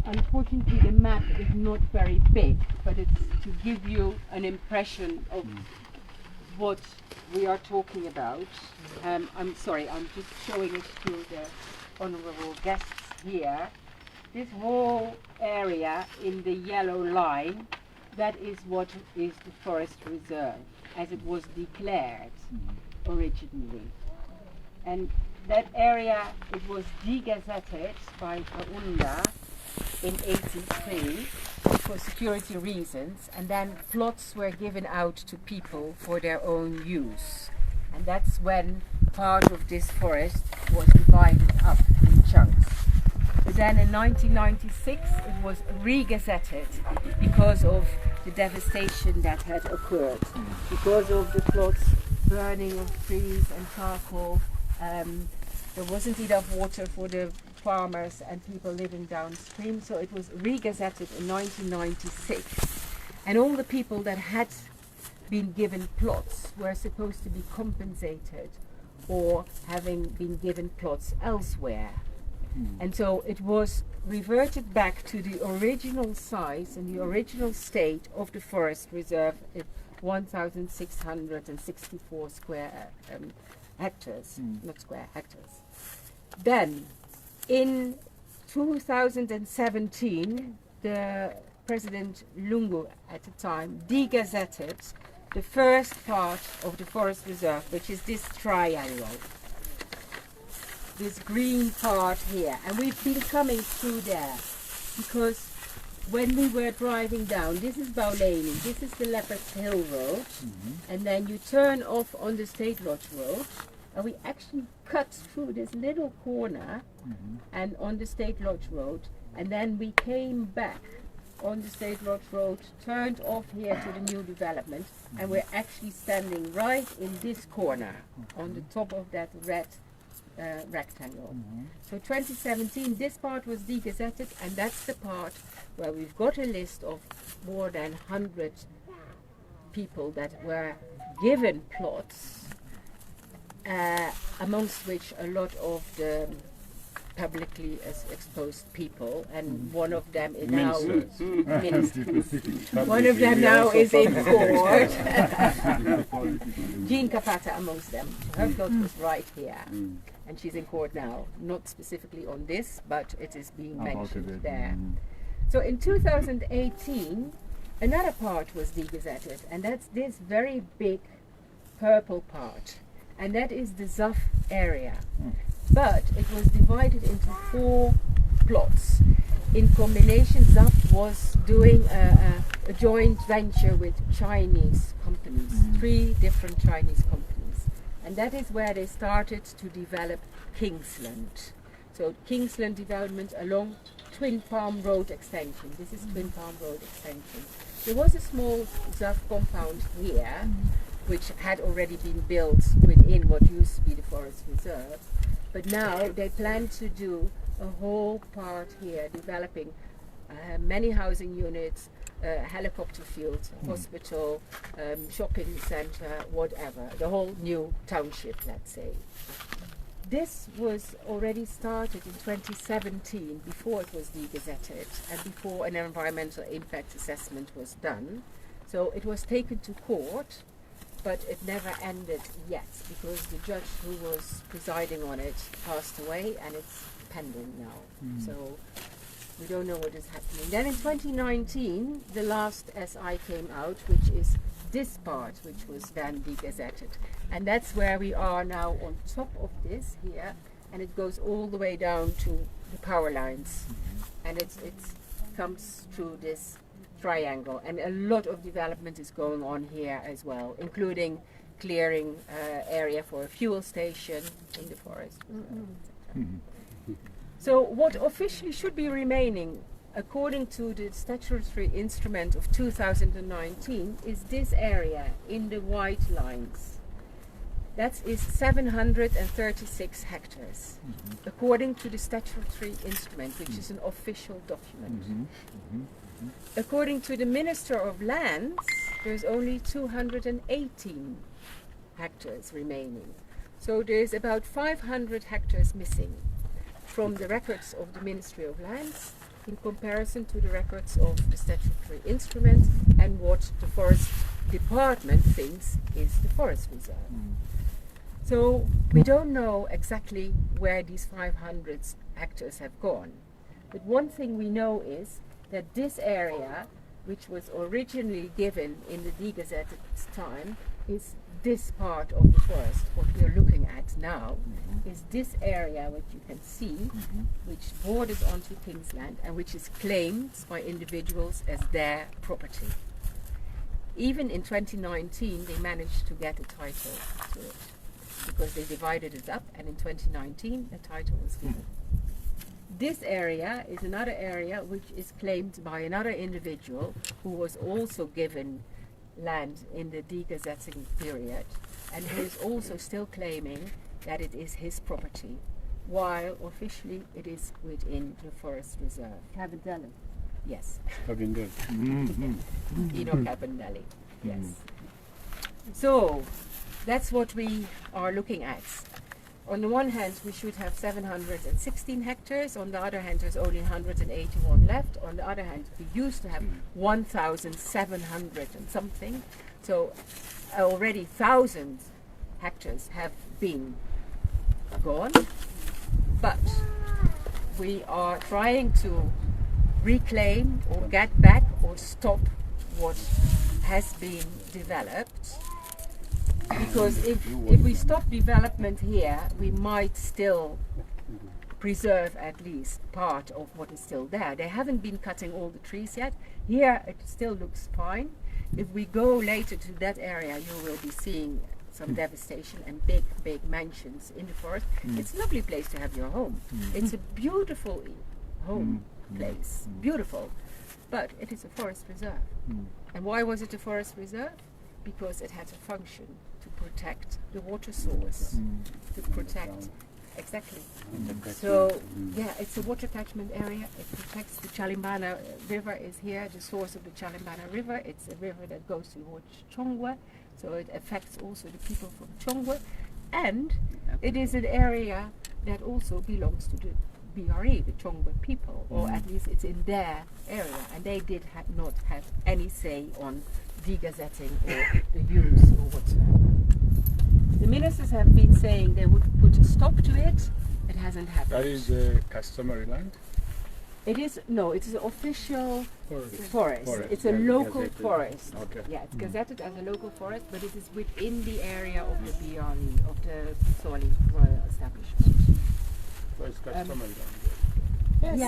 unfortunately the map is not very big, but it's to give you an impression of what we are talking about. I'm sorry, I'm just showing it to the honorable guests here. This whole area in the yellow line, that is what is the forest reserve, as it was declared originally. And that area, it was degazetted by Kaunda in 83 for security reasons, and then plots were given out to people for their own use. And that's when part of this forest was divided up in chunks. But then in 1996 it was re-gazetted because of the devastation that had occurred, because of the plots, burning of trees and charcoal. There wasn't enough water for the farmers and people living downstream, so it was re-gazetted in 1996. And all the people that had been given plots were supposed to be compensated or having been given plots elsewhere. And so it was reverted back to the original size and the original state of the forest reserve at 1,664 square hectares, not square hectares. Then in 2017, the President Lungu at the time degazetted the first part of the forest reserve, which is this triangle, this green part here. And we've been coming through there because when we were driving down, this is Bauleni, this is the Leopard's Hill Road, and then you turn off on the State Lodge Road, and we actually cut through this little corner and on the State Lodge Road, and then we came back on the State Lodge Road, turned off here to the new development, and we're actually standing right in this corner on the top of that red rectangle. So 2017, this part was degazetted, and that's the part where we've got a list of more than 100 people that were given plots, amongst which a lot of the publicly exposed people, and one of them is now one of them now is in court. Jean Kapata amongst them. Her plot was right here, and she's in court now, not specifically on this, but it is being mentioned there. So in 2018, another part was degazetted, and that's this very big purple part, and that is the ZAF area. But it was divided into 4 plots. In combination, ZAF was doing a joint venture with Chinese companies, 3 different Chinese companies. And that is where they started to develop Kingsland. So Kingsland development along Twin Palm Road extension. This is Twin Palm Road extension. There was a small ZAF compound here, which had already been built within what used to be the forest reserve. But now they plan to do a whole part here, developing many housing units, helicopter field, hospital, shopping center, whatever, the whole new township, let's say. This was already started in 2017, before it was degazetted and before an environmental impact assessment was done. So it was taken to court, but it never ended yet because the judge who was presiding on it passed away, and it's pending now. So we don't know what is happening. Then in 2019, the last SI came out, which is this part, which was then degazetted. And that's where we are now on top of this here, and it goes all the way down to the power lines. And it comes through this triangle, and a lot of development is going on here as well, including clearing area for a fuel station in the forest. So what officially should be remaining, according to the statutory instrument of 2019, is this area in the white lines. That is 736 hectares, according to the statutory instrument, which is an official document. According to the Minister of Lands, there's only 218 hectares remaining. So there's about 500 hectares missing from the records of the Ministry of Lands in comparison to the records of the statutory instrument and what the Forest Department thinks is the forest reserve. So we don't know exactly where these 500 hectares have gone. But one thing we know is that this area, which was originally given in the degazetted time, is this part of the forest. What we are looking at now is this area, which you can see, which borders onto Kingsland and which is claimed by individuals as their property. Even in 2019, they managed to get a title to it because they divided it up, and in 2019, a title was given. This area is another area which is claimed by another individual who was also given land in the degazetting period, and who is also still claiming that it is his property, while officially it is within the forest reserve. Cavendelli. Yes. Cavendelli. Cavendelli. Yes. So that's what we are looking at. On the one hand, we should have 716 hectares. On the other hand, there's only 181 left. On the other hand, we used to have 1,700 and something. So already 1,000 hectares have been gone. But we are trying to reclaim or get back or stop what has been developed. Because if we stop development here, we might still preserve at least part of what is still there. They haven't been cutting all the trees yet. Here it still looks fine. If we go later to that area, you will be seeing some devastation and big, big mansions in the forest. It's a lovely place to have your home. It's a beautiful home place, beautiful. But it is a forest reserve. And why was it a forest reserve? Because it had a function to protect the water source, to protect, exactly. So, yeah, it's a water catchment area. It protects the Chalimbana River is here, the source of the Chalimbana River. It's a river that goes towards Chongwe, so it affects also the people from Chongwe. And it is an area that also belongs to the BRE, the Chongwe people, or at least it's in their area, and they did not have any say on degazetting or the use or whatsoever. The ministers have been saying they would put a stop to it. It hasn't happened. That is a customary land? It is, no, it is an official forest. It's a local gazetted. forest. Okay. Yeah, it's gazetted as a local forest, but it is within the area of the BRE, of the Pisoli Royal Establishment. So it's customary land. Yes,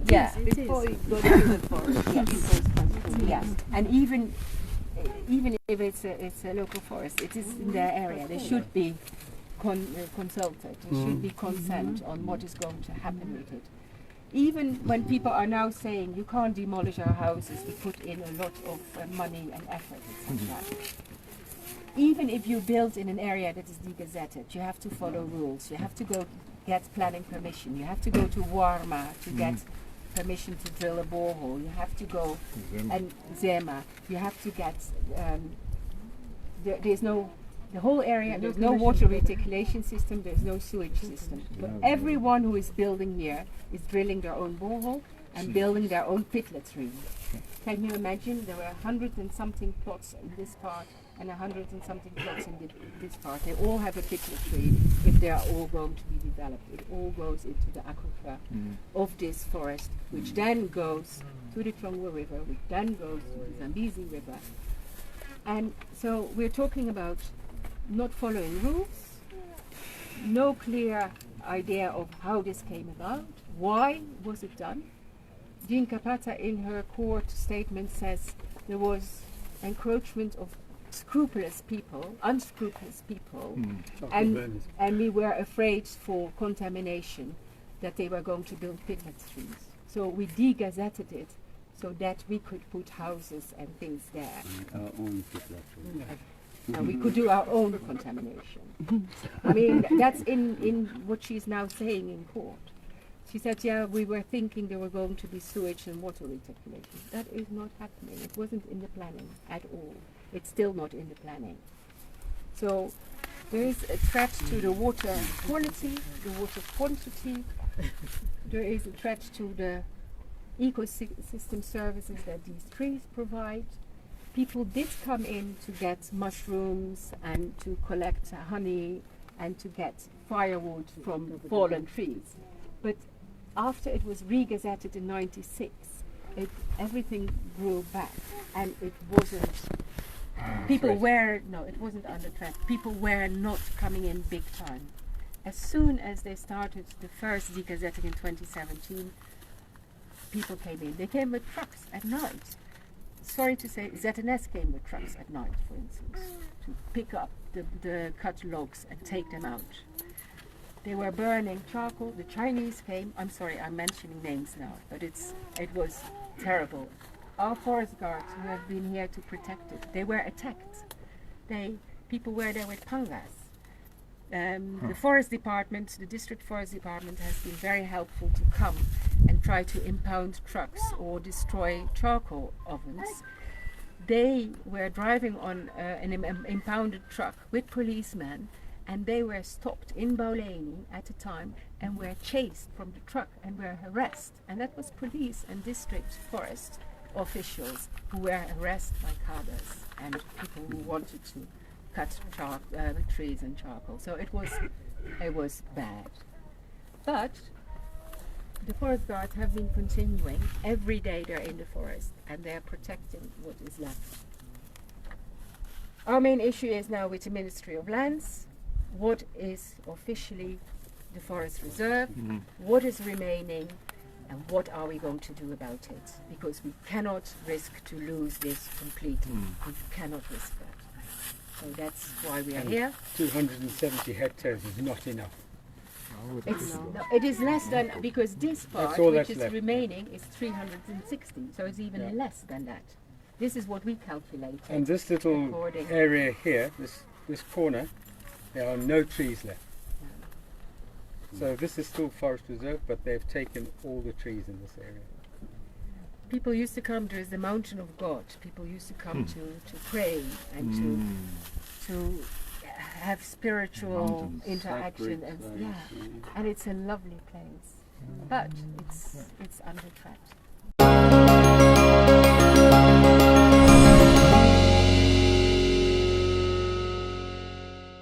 Yeah, before you go to the forest. yes. And even if it's a local forest, it is in their area. There should be consulted. There should be consent on what is going to happen with it. Even when people are now saying you can't demolish our houses, we put in a lot of money and effort, etc. Even if you build in an area that is degazetted, you have to follow rules. You have to go get planning permission. You have to go to Warma to get permission to drill a borehole. You have to go and Zema. You have to get. There's no. The whole area, there's no water reticulation system, there's no sewage system. So everyone who is building here is drilling their own borehole and building their own pit latrine. Can you imagine? There were 100 and something plots in this part and 100 and something plots in this part. They all have a pit latrine if they are all going to be developed. It all goes into the aquifer of this forest, which then goes to the Chongwe River, which then goes to the Zambezi River. And so we're talking about not following rules, no clear idea of how this came about, why was it done. Jean Capata in her court statement says there was encroachment of unscrupulous people, and we were afraid for contamination, that they were going to build pit latrines. So we degazetted it so that we could put houses and things there. Our own pit latrine. And we could do our own contamination. I mean, that's in what she's now saying in court. She said, yeah, we were thinking there were going to be sewage and water reticulation. That is not happening. It wasn't in the planning at all. It's still not in the planning. So there is a threat to the water quality, the water quantity. There is a threat to the ecosystem services that these trees provide. People did come in to get mushrooms and to collect honey and to get firewood from fallen trees. But after it was re-gazetted in '96, everything grew back, and it wasn't. It wasn't under threat. People were not coming in big time. As soon as they started the first degazetting in 2017, people came in. They came with trucks at night. Sorry to say, ZNS came with trucks at night, for instance, to pick up the cut logs and take them out. They were burning charcoal. The Chinese came. I'm sorry, I'm mentioning names now, but it was terrible. Our forest guards who have been here to protect it, they were attacked. People were there with pangas. The forest department, the district forest department, has been very helpful to come and try to impound trucks or destroy charcoal ovens. They were driving on an impounded truck with policemen, and they were stopped in Bouleini at the time and were chased from the truck and were harassed. And that was police and district forest officials who were harassed by cadres and people who wanted to cut trees and charcoal. So it was bad. But the forest guards have been continuing. Every day they're in the forest and they're protecting what is left. Our main issue is now with the Ministry of Lands. What is officially the forest reserve? What is remaining? And what are we going to do about it? Because we cannot risk to lose this completely. We cannot risk that. So that's why we are here. 270 hectares is not enough. It is less than, because this part, which is left. remaining, is 360. So it's even less than that. This is what we calculated. And this little area here, this corner, there are no trees left. So this is still forest reserve, but they've taken all the trees in this area. People used to come, there is the mountain of God. People used to come to pray and to have spiritual interaction. And it's a lovely place. But it's under threat.